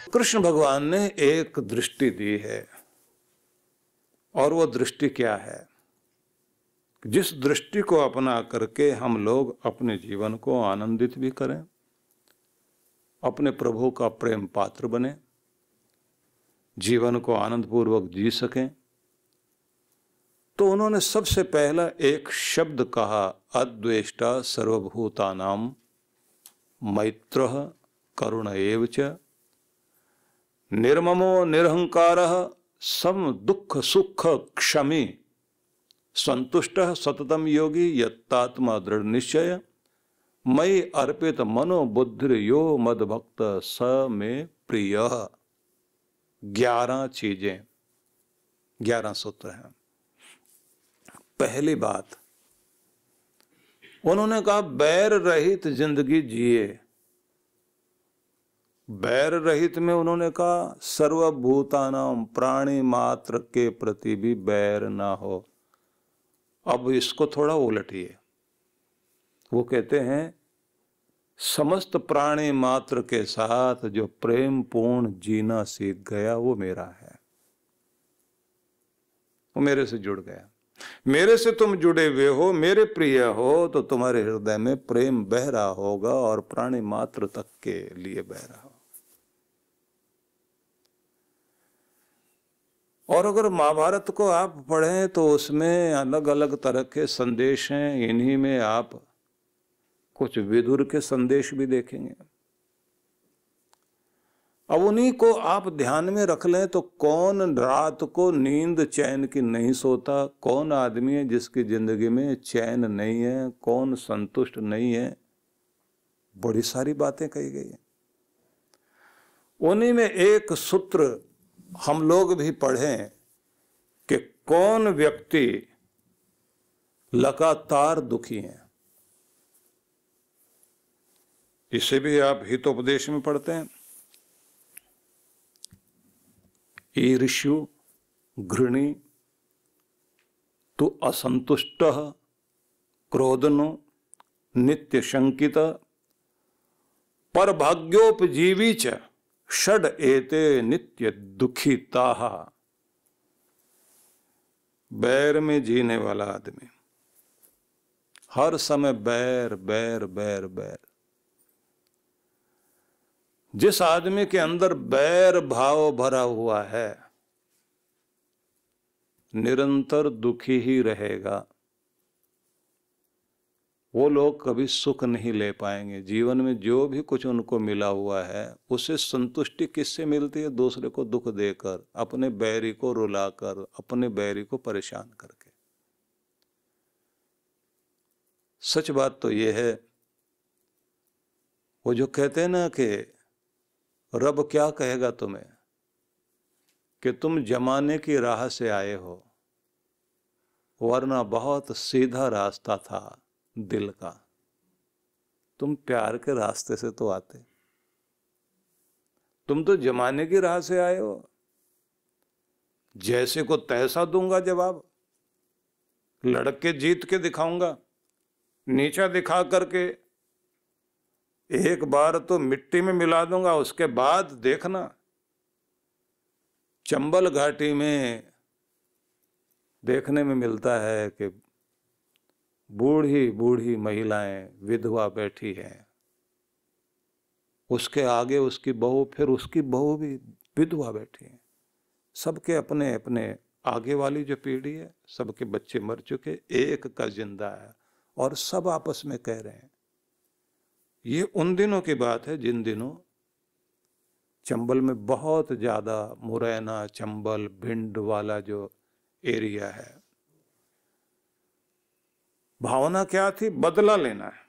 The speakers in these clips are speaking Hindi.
कृष्ण भगवान ने एक दृष्टि दी है, और वो दृष्टि क्या है? जिस दृष्टि को अपना करके हम लोग अपने जीवन को आनंदित भी करें, अपने प्रभु का प्रेम पात्र बने, जीवन को आनंद पूर्वक जी सकें। तो उन्होंने सबसे पहला एक शब्द कहा, अद्वेष्टा सर्वभूतानां मैत्रः करुण एव च निर्ममो निरहंकारः सम दुख सुख क्षमी संतुष्टः सततम योगी यत्तात्मा दृढ़ निश्चय मयि अर्पित मनो बुद्धिर यो मद भक्त स में प्रिय। 11 चीजें, 11 सूत्र हैं। पहली बात उन्होंने कहा, बैर रहित जिंदगी जिए। बैर रहित में उन्होंने कहा सर्वभूतानां, प्राणी मात्र के प्रति भी बैर ना हो। अब इसको थोड़ा उलटिए। वो कहते हैं समस्त प्राणी मात्र के साथ जो प्रेम पूर्ण जीना सीख गया वो मेरा है, वो मेरे से जुड़ गया। मेरे से तुम जुड़े हुए हो, मेरे प्रिय हो, तो तुम्हारे हृदय में प्रेम बह रहा होगा और प्राणी मात्र तक के लिए बह रहा होगा। और अगर महाभारत को आप पढ़ें तो उसमें अलग अलग तरह के संदेश हैं। इन्हीं में आप कुछ विदुर के संदेश भी देखेंगे। अब उन्हीं को आप ध्यान में रख लें तो कौन रात को नींद चैन की नहीं सोता, कौन आदमी है जिसकी जिंदगी में चैन नहीं है, कौन संतुष्ट नहीं है। बड़ी सारी बातें कही गई हैं। उन्हीं में एक सूत्र हम लोग भी पढ़ें कि कौन व्यक्ति लगातार दुखी है। इसे भी आप हितोपदेश में पढ़ते हैं। ईर्ष्यु घृणी तु असंतुष्ट क्रोधनो नित्य शंकित परभाग्योपजीवी च षड एते नित्य दुखिता। बैर में जीने वाला आदमी, हर समय बैर बैर बैर बैर। जिस आदमी के अंदर बैर भाव भरा हुआ है निरंतर दुखी ही रहेगा। वो लोग कभी सुख नहीं ले पाएंगे। जीवन में जो भी कुछ उनको मिला हुआ है उसे संतुष्टि किससे मिलती है? दूसरे को दुख देकर, अपने बैरी को रुलाकर, अपने बैरी को परेशान करके। सच बात तो ये है, वो जो कहते हैं ना कि रब क्या कहेगा तुम्हें कि तुम जमाने की राह से आए हो, वरना बहुत सीधा रास्ता था दिल का। तुम प्यार के रास्ते से तो आते, तुम तो जमाने की राह से आए हो। जैसे को तैसा दूंगा जवाब, लड़के जीत के दिखाऊंगा, नीचा दिखा करके एक बार तो मिट्टी में मिला दूंगा, उसके बाद देखना। चंबल घाटी में देखने में मिलता है कि बूढ़ी बूढ़ी महिलाएं, विधवा बैठी हैं, उसके आगे उसकी बहू, फिर उसकी बहू भी विधवा बैठी है। सबके अपने अपने आगे वाली जो पीढ़ी है, सबके बच्चे मर चुके, एक का जिंदा है, और सब आपस में कह रहे हैं। ये उन दिनों की बात है जिन दिनों चंबल में बहुत ज्यादा मुरैना, चंबल, भिंड वाला जो एरिया है, भावना क्या थी? बदला लेना है।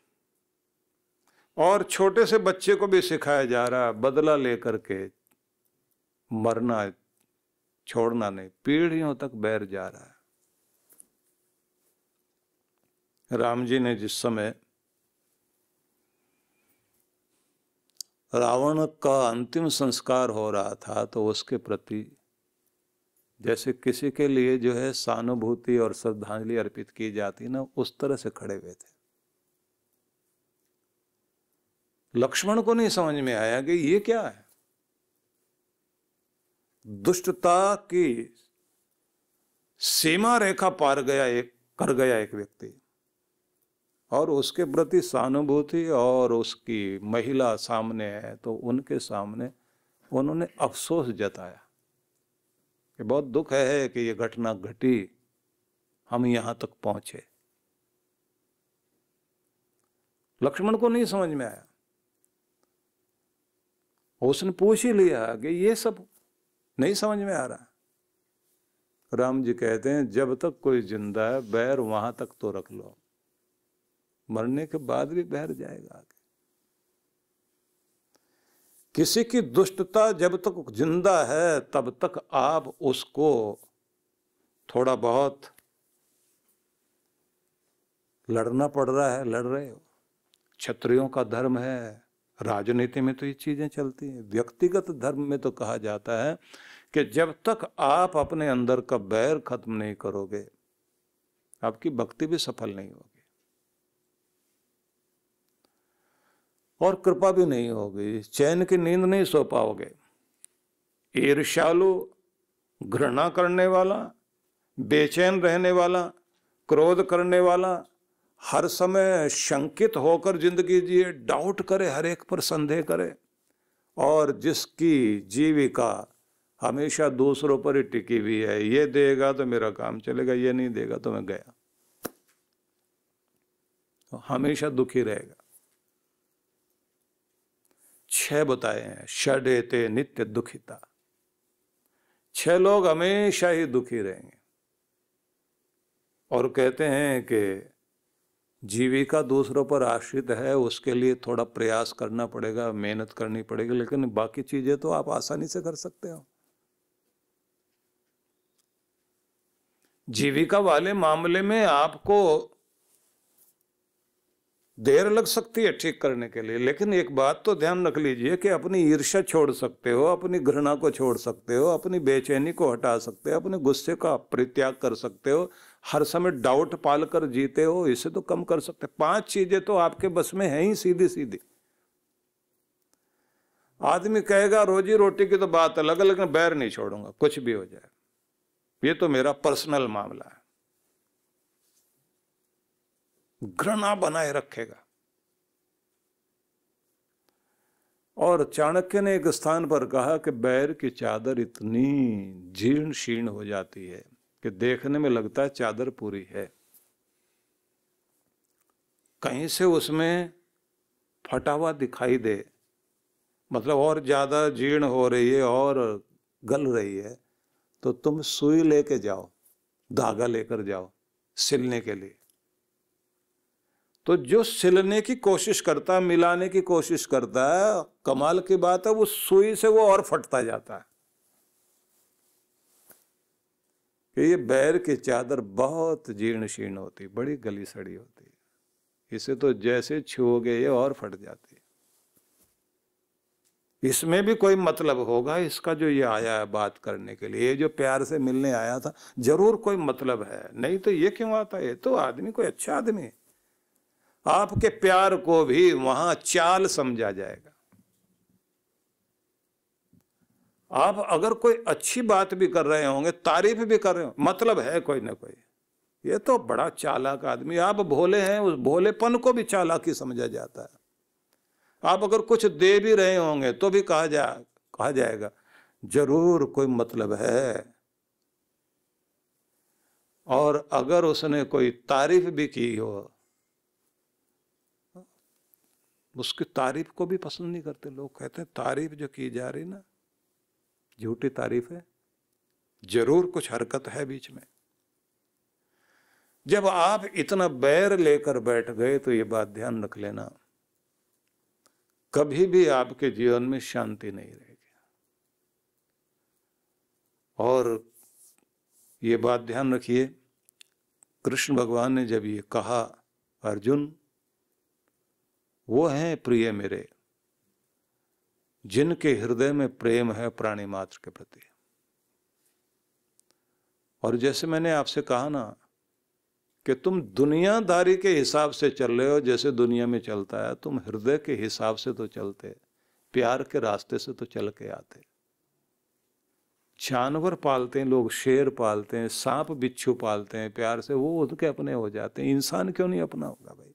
और छोटे से बच्चे को भी सिखाया जा रहा है बदला लेकर के मरना, छोड़ना नहीं। पीढ़ियों तक बैर जा रहा है। राम जी ने जिस समय रावण का अंतिम संस्कार हो रहा था तो उसके प्रति जैसे किसी के लिए जो है सहानुभूति और श्रद्धांजलि अर्पित की जाती ना, उस तरह से खड़े हुए थे। लक्ष्मण को नहीं समझ में आया कि ये क्या है। दुष्टता की सीमा रेखा पार कर गया एक व्यक्ति, और उसके प्रति सहानुभूति, और उसकी महिला सामने है तो उनके सामने उन्होंने अफसोस जताया कि बहुत दुख है कि ये घटना घटी, हम यहां तक पहुंचे। लक्ष्मण को नहीं समझ में आया, उसने पूछ ही लिया कि ये सब नहीं समझ में आ रहा। राम जी कहते हैं जब तक कोई जिंदा है बैर वहां तक तो रख लो, मरने के बाद भी बैर जाएगा आगे। किसी की दुष्टता जब तक जिंदा है तब तक आप उसको थोड़ा बहुत लड़ना पड़ रहा है, लड़ रहे हो। क्षत्रियों का धर्म है, राजनीति में तो ये चीजें चलती हैं। व्यक्तिगत धर्म में तो कहा जाता है कि जब तक आप अपने अंदर का बैर खत्म नहीं करोगे आपकी भक्ति भी सफल नहीं होगी और कृपा भी नहीं होगी, चैन की नींद नहीं सो पाओगे। ईर्ष्यालु, घृणा करने वाला, बेचैन रहने वाला, क्रोध करने वाला, हर समय शंकित होकर जिंदगी जिए, डाउट करे, हर एक पर संदेह करे, और जिसकी जीविका हमेशा दूसरों पर ही टिकी हुई है, ये देगा तो मेरा काम चलेगा, ये नहीं देगा तो मैं गया, तो हमेशा दुखी रहेगा। 6 बताए हैं, षडेते नित्य दुखिता। 6 लोग हमेशा ही दुखी रहेंगे, और कहते हैं कि जीविका दूसरों पर आश्रित है, उसके लिए थोड़ा प्रयास करना पड़ेगा, मेहनत करनी पड़ेगी, लेकिन बाकी चीजें तो आप आसानी से कर सकते हो। जीविका वाले मामले में आपको देर लग सकती है ठीक करने के लिए, लेकिन एक बात तो ध्यान रख लीजिए कि अपनी ईर्ष्या छोड़ सकते हो, अपनी घृणा को छोड़ सकते हो, अपनी बेचैनी को हटा सकते हो, अपने गुस्से का परित्याग कर सकते हो, हर समय डाउट पालकर जीते हो, इसे तो कम कर सकते। 5 चीजें तो आपके बस में है ही सीधी सीधी। आदमी कहेगा रोजी रोटी की तो बात अलग है, लेकिन बैर नहीं छोड़ूंगा, कुछ भी हो जाए, ये तो मेरा पर्सनल मामला है, घृणा बनाए रखेगा। और चाणक्य ने एक स्थान पर कहा कि बैर की चादर इतनी जीर्ण शीर्ण हो जाती है कि देखने में लगता है चादर पूरी है, कहीं से उसमें फटा हुआ दिखाई दे, मतलब और ज्यादा जीर्ण हो रही है और गल रही है, तो तुम सुई लेके जाओ, धागा लेकर जाओ सिलने के लिए। तो जो सिलने की कोशिश करता है, मिलाने की कोशिश करता है, कमाल की बात है वो सुई से वो और फटता जाता है। कि ये बैर की चादर बहुत जीर्ण शीर्ण होती, बड़ी गली सड़ी होती है, इसे तो जैसे छुओगे ये और फट जाती है। इसमें भी कोई मतलब होगा इसका, जो ये आया है बात करने के लिए, ये जो प्यार से मिलने आया था, जरूर कोई मतलब है, नहीं तो ये क्यों आता है? तो आदमी कोई अच्छा आदमी है। आपके प्यार को भी वहां चाल समझा जाएगा। आप अगर कोई अच्छी बात भी कर रहे होंगे, तारीफ भी कर रहे हो, मतलब है कोई ना कोई, ये तो बड़ा चालाक आदमी। आप भोले हैं, उस भोलेपन को भी चालाकी समझा जाता है। आप अगर कुछ दे भी रहे होंगे तो भी कहा जाएगा जरूर कोई मतलब है। और अगर उसने कोई तारीफ भी की हो, उसकी तारीफ को भी पसंद नहीं करते लोग। कहते हैं तारीफ जो की जा रही ना, झूठी तारीफ है, जरूर कुछ हरकत है बीच में। जब आप इतना बैर लेकर बैठ गए तो ये बात ध्यान रख लेना, कभी भी आपके जीवन में शांति नहीं रहेगी। और ये बात ध्यान रखिए, कृष्ण भगवान ने जब ये कहा, अर्जुन वो हैं प्रिय मेरे जिनके हृदय में प्रेम है प्राणी मात्र के प्रति। और जैसे मैंने आपसे कहा ना कि तुम दुनियादारी के हिसाब से चल रहे हो, जैसे दुनिया में चलता है, तुम हृदय के हिसाब से तो चलते, प्यार के रास्ते से तो चल के आते। जानवर पालते हैं लोग, शेर पालते हैं, सांप बिच्छू पालते हैं प्यार से, वो उनके अपने हो जाते हैं, इंसान क्यों नहीं अपना होगा भाई?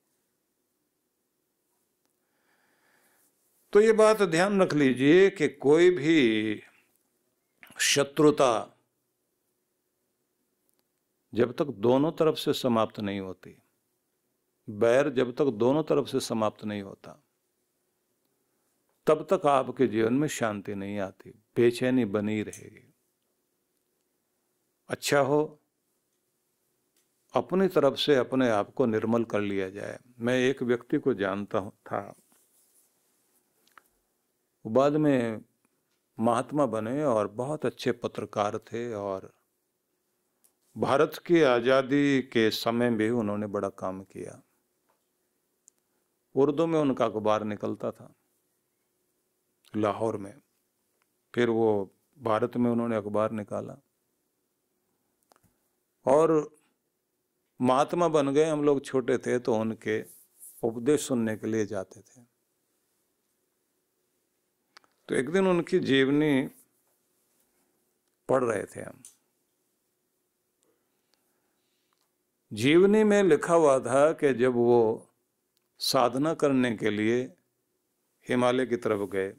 तो ये बात ध्यान रख लीजिए कि कोई भी शत्रुता जब तक दोनों तरफ से समाप्त नहीं होती, बैर जब तक दोनों तरफ से समाप्त नहीं होता, तब तक आपके जीवन में शांति नहीं आती, बेचैनी बनी रहेगी। अच्छा हो अपनी तरफ से अपने आप को निर्मल कर लिया जाए। मैं एक व्यक्ति को जानता था, वो बाद में महात्मा बने और बहुत अच्छे पत्रकार थे, और भारत की आज़ादी के समय भी उन्होंने बड़ा काम किया। उर्दू में उनका अखबार निकलता था लाहौर में, फिर वो भारत में उन्होंने अखबार निकाला और महात्मा बन गए। हम लोग छोटे थे तो उनके उपदेश सुनने के लिए जाते थे। तो एक दिन उनकी जीवनी पढ़ रहे थे हम। जीवनी में लिखा हुआ था कि जब वो साधना करने के लिए हिमालय की तरफ गए,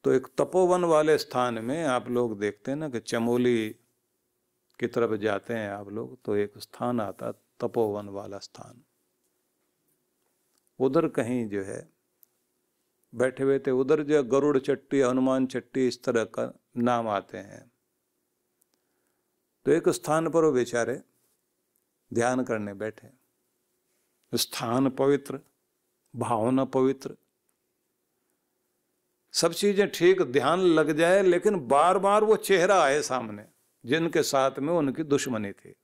तो एक तपोवन वाले स्थान में, आप लोग देखते हैं ना कि चमोली की तरफ जाते हैं आप लोग, तो एक स्थान आता तपोवन वाला स्थान, उधर कहीं जो है बैठे हुए थे। उधर जो गरुड़ चट्टी, हनुमान चट्टी, इस तरह का नाम आते हैं। तो एक स्थान पर वो बेचारे ध्यान करने बैठे। स्थान पवित्र, भावना पवित्र, सब चीजें ठीक, ध्यान लग जाए, लेकिन बार बार वो चेहरा आए सामने जिनके साथ में उनकी दुश्मनी थी।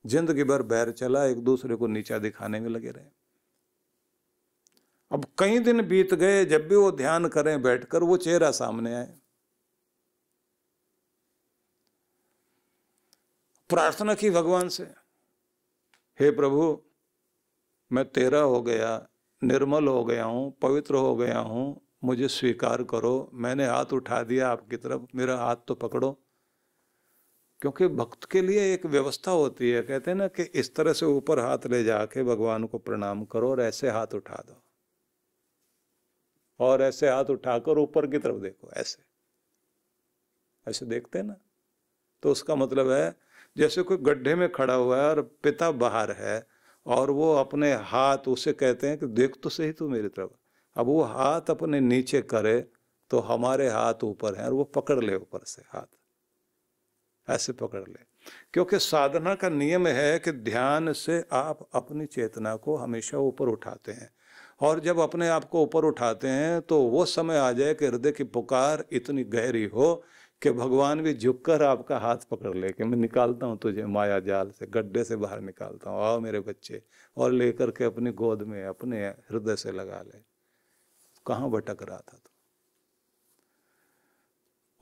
जिंदगी भर बैर चला, एक दूसरे को नीचा दिखाने में लगे रहे। अब कई दिन बीत गए, जब भी वो ध्यान करें बैठकर, वो चेहरा सामने आए। प्रार्थना की भगवान से, हे प्रभु, मैं तेरा हो गया, निर्मल हो गया हूं, पवित्र हो गया हूं, मुझे स्वीकार करो। मैंने हाथ उठा दिया आपकी तरफ, मेरा हाथ तो पकड़ो। क्योंकि भक्त के लिए एक व्यवस्था होती है, कहते हैं ना कि इस तरह से ऊपर हाथ ले जाके भगवान को प्रणाम करो और ऐसे हाथ उठा दो, और ऐसे हाथ उठाकर ऊपर की तरफ देखो, ऐसे ऐसे देखते हैं ना। तो उसका मतलब है जैसे कोई गड्ढे में खड़ा हुआ है और पिता बाहर है, और वो अपने हाथ, उसे कहते हैं कि देख तो सही तू मेरी तरफ। अब वो हाथ अपने नीचे करे तो हमारे हाथ ऊपर हैं, और वो पकड़ ले ऊपर से हाथ, ऐसे पकड़ ले। क्योंकि साधना का नियम है कि ध्यान से आप अपनी चेतना को हमेशा ऊपर उठाते हैं, और जब अपने आप को ऊपर उठाते हैं तो वो समय आ जाए कि हृदय की पुकार इतनी गहरी हो कि भगवान भी झुककर आपका हाथ पकड़ ले कि मैं निकालता हूँ तुझे माया जाल से, गड्ढे से बाहर निकालता हूँ, आओ मेरे बच्चे, और लेकर के अपनी गोद में अपने हृदय से लगा ले। कहाँ भटक रहा था तो।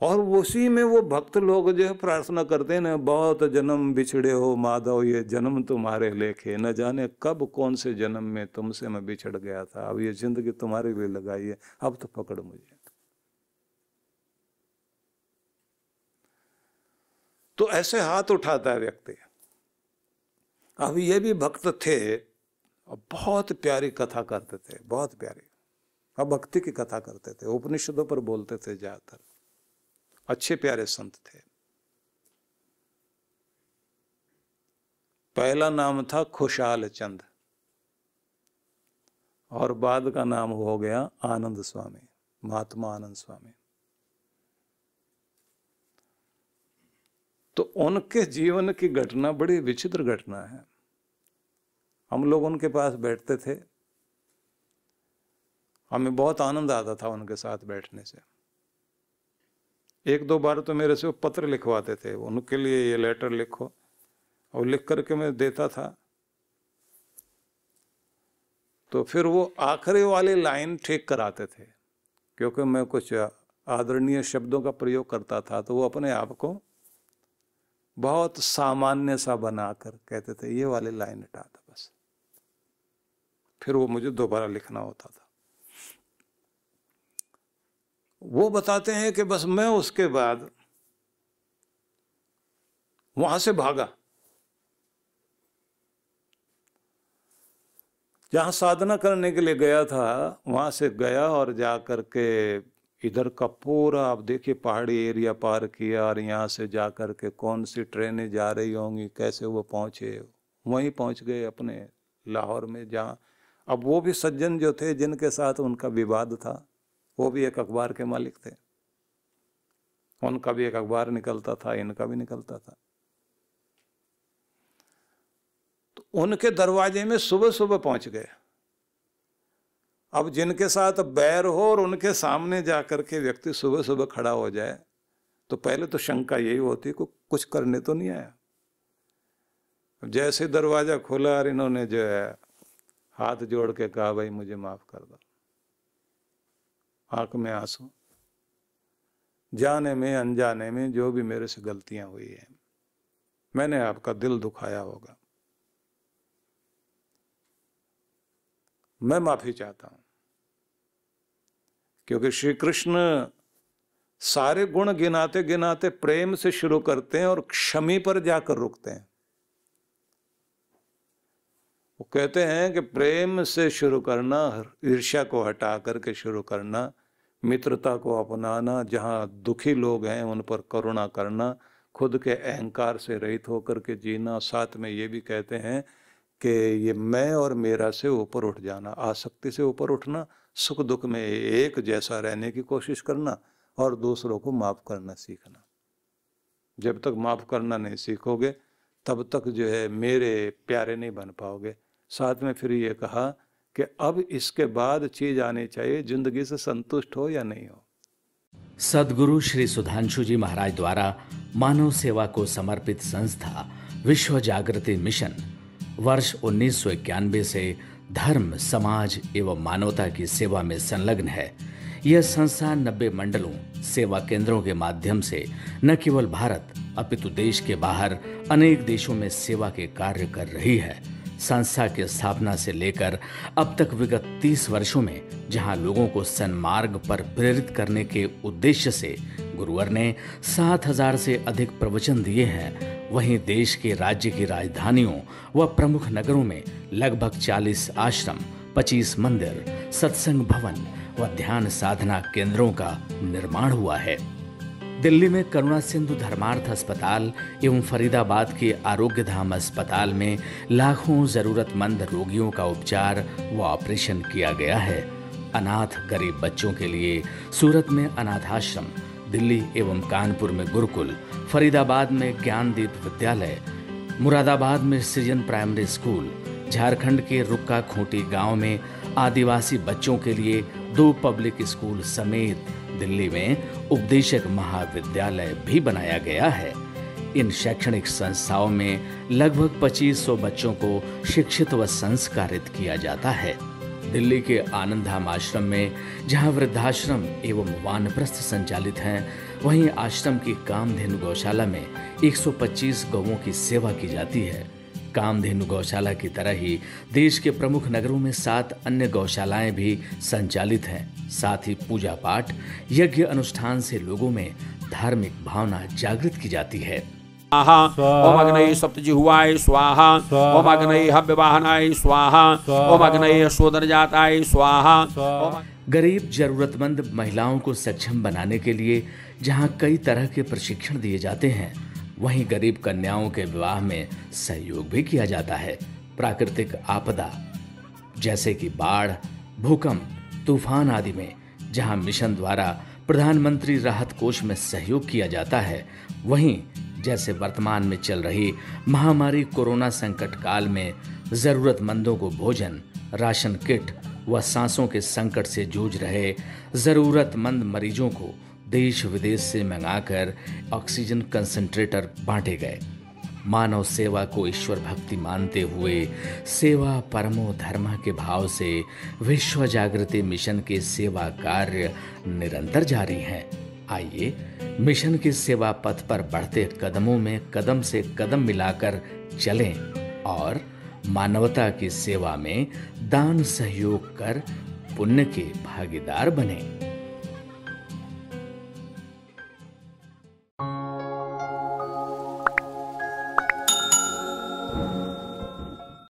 और उसी में वो भक्त लोग जो है प्रार्थना करते हैं ना, बहुत जन्म बिछड़े हो माधव, ये जन्म तुम्हारे लेखे, न जाने कब कौन से जन्म में तुमसे मैं बिछड़ गया था, अब ये जिंदगी तुम्हारे लिए लगाई है, अब तो पकड़ मुझे। तो ऐसे हाथ उठाता है व्यक्ति। अब ये भी भक्त थे, बहुत प्यारी कथा करते थे, बहुत प्यारी। अब भक्ति की कथा करते थे, उपनिषदों पर बोलते थे ज्यादातर, अच्छे प्यारे संत थे। पहला नाम था खुशहाल चंद, और बाद का नाम हो गया आनंद स्वामी, महात्मा आनंद स्वामी। तो उनके जीवन की घटना बड़ी विचित्र घटना है। हम लोग उनके पास बैठते थे, हमें बहुत आनंद आता था उनके साथ बैठने से। एक दो बार तो मेरे से वो पत्र लिखवाते थे, उनके लिए ये लेटर लिखो, और लिख करके मैं देता था। तो फिर वो आखिरी वाली लाइन ठीक कराते थे, क्योंकि मैं कुछ आदरणीय शब्दों का प्रयोग करता था, तो वो अपने आप को बहुत सामान्य सा बनाकर कहते थे ये वाली लाइन हटा दो बस। फिर वो मुझे दोबारा लिखना होता था। वो बताते हैं कि बस मैं उसके बाद वहां से भागा, जहां साधना करने के लिए गया था वहां से गया और जा करके इधर का पूरा आप देखिए पहाड़ी एरिया पार किया, और यहाँ से जा करके कौन सी ट्रेनें जा रही होंगी, कैसे वो पहुंचे, वहीं पहुंच गए अपने लाहौर में, जहाँ अब वो भी सज्जन जो थे जिनके साथ उनका विवाद था, वो भी एक अखबार के मालिक थे, उनका भी एक अखबार निकलता था, इनका भी निकलता था। तो उनके दरवाजे में सुबह सुबह पहुंच गए। अब जिनके साथ बैर हो और उनके सामने जाकर के व्यक्ति सुबह सुबह खड़ा हो जाए, तो पहले तो शंका यही होती कि कुछ करने तो नहीं आया। जैसे दरवाजा खोला और इन्होंने जो है हाथ जोड़ के कहा, भाई मुझे माफ कर दो, आंख में आंसू, जाने में अनजाने में जो भी मेरे से गलतियां हुई है, मैंने आपका दिल दुखाया होगा, मैं माफी चाहता हूं। क्योंकि श्री कृष्ण सारे गुण गिनाते गिनाते प्रेम से शुरू करते हैं और क्षमी पर जाकर रुकते हैं। वो कहते हैं कि प्रेम से शुरू करना, ईर्ष्या को हटा करके शुरू करना, मित्रता को अपनाना, जहाँ दुखी लोग हैं उन पर करुणा करना, खुद के अहंकार से रहित होकर के जीना। साथ में ये भी कहते हैं कि ये मैं और मेरा से ऊपर उठ जाना, आसक्ति से ऊपर उठना, सुख दुख में एक जैसा रहने की कोशिश करना और दूसरों को माफ करना सीखना। जब तक माफ करना नहीं सीखोगे तब तक जो है मेरे प्यारे नहीं बन पाओगे। साथ में फिर ये कहा कि अब इसके बाद चीज आनी चाहिए, जिंदगी से संतुष्ट हो या नहीं हो। सद्गुरु श्री सुधांशु जी महाराज द्वारा मानव सेवा को समर्पित संस्था विश्व जागृति मिशन वर्ष 1991 से धर्म, समाज एवं मानवता की सेवा में संलग्न है। यह संस्था 90 मंडलों, सेवा केंद्रों के माध्यम से न केवल भारत अपितु देश के बाहर अनेक देशों में सेवा के कार्य कर रही है। संस्था की स्थापना से लेकर अब तक विगत 30 वर्षों में जहां लोगों को सन्मार्ग पर प्रेरित करने के उद्देश्य से गुरुवर ने 7000 से अधिक प्रवचन दिए हैं, वहीं देश के राज्य की राजधानियों व प्रमुख नगरों में लगभग 40 आश्रम, 25 मंदिर, सत्संग भवन व ध्यान साधना केंद्रों का निर्माण हुआ है। दिल्ली में करुणा सिंधु धर्मार्थ अस्पताल एवं फरीदाबाद के आरोग्य धाम अस्पताल में लाखों जरूरतमंद रोगियों का उपचार व ऑपरेशन किया गया है। अनाथ गरीब बच्चों के लिए सूरत में अनाथाश्रम, दिल्ली एवं कानपुर में गुरुकुल, फरीदाबाद में ज्ञानदीप विद्यालय, मुरादाबाद में सृजन प्राइमरी स्कूल, झारखंड के रुक्का खूंटी गांव में आदिवासी बच्चों के लिए 2 पब्लिक स्कूल समेत दिल्ली में उपदेशक महाविद्यालय भी बनाया गया है। इन शैक्षणिक संस्थाओं में लगभग 2500 बच्चों को शिक्षित व संस्कारित किया जाता है। दिल्ली के आनंदधाम आश्रम में जहां वृद्धाश्रम एवं वानप्रस्थ संचालित हैं, वहीं आश्रम की कामधेनु गौशाला में 125 गौओं की सेवा की जाती है। कामधेनु गौशाला की तरह ही देश के प्रमुख नगरों में 7 अन्य गौशालाएं भी संचालित हैं। साथ ही पूजा पाठ, यज्ञ अनुष्ठान से लोगों में धार्मिक भावना जागृत की जाती है। ओम अग्नये सप्तजिह्वाय स्वाहा, ओम अग्नये हव्यवाहनाय स्वाहा, ओम अग्नये शोधनजाताय स्वाहा। गरीब जरूरतमंद महिलाओं को सक्षम बनाने के लिए जहां कई तरह के प्रशिक्षण दिए जाते हैं, वहीं गरीब कन्याओं के विवाह में सहयोग भी किया जाता है। प्राकृतिक आपदा जैसे कि बाढ़, भूकंप, तूफान आदि में जहां मिशन द्वारा प्रधानमंत्री राहत कोष में सहयोग किया जाता है, वहीं जैसे वर्तमान में चल रही महामारी कोरोना संकट काल में जरूरतमंदों को भोजन, राशन किट व सांसों के संकट से जूझ रहे जरूरतमंद मरीजों को देश विदेश से मंगाकर ऑक्सीजन कंसंट्रेटर बांटे गए। मानव सेवा को ईश्वर भक्ति मानते हुए सेवा परमो धर्म के भाव से विश्व जागृति मिशन के सेवा कार्य निरंतर जारी हैं। आइए मिशन के सेवा पथ पर बढ़ते कदमों में कदम से कदम मिलाकर चलें और मानवता की सेवा में दान सहयोग कर पुण्य के भागीदार बनें।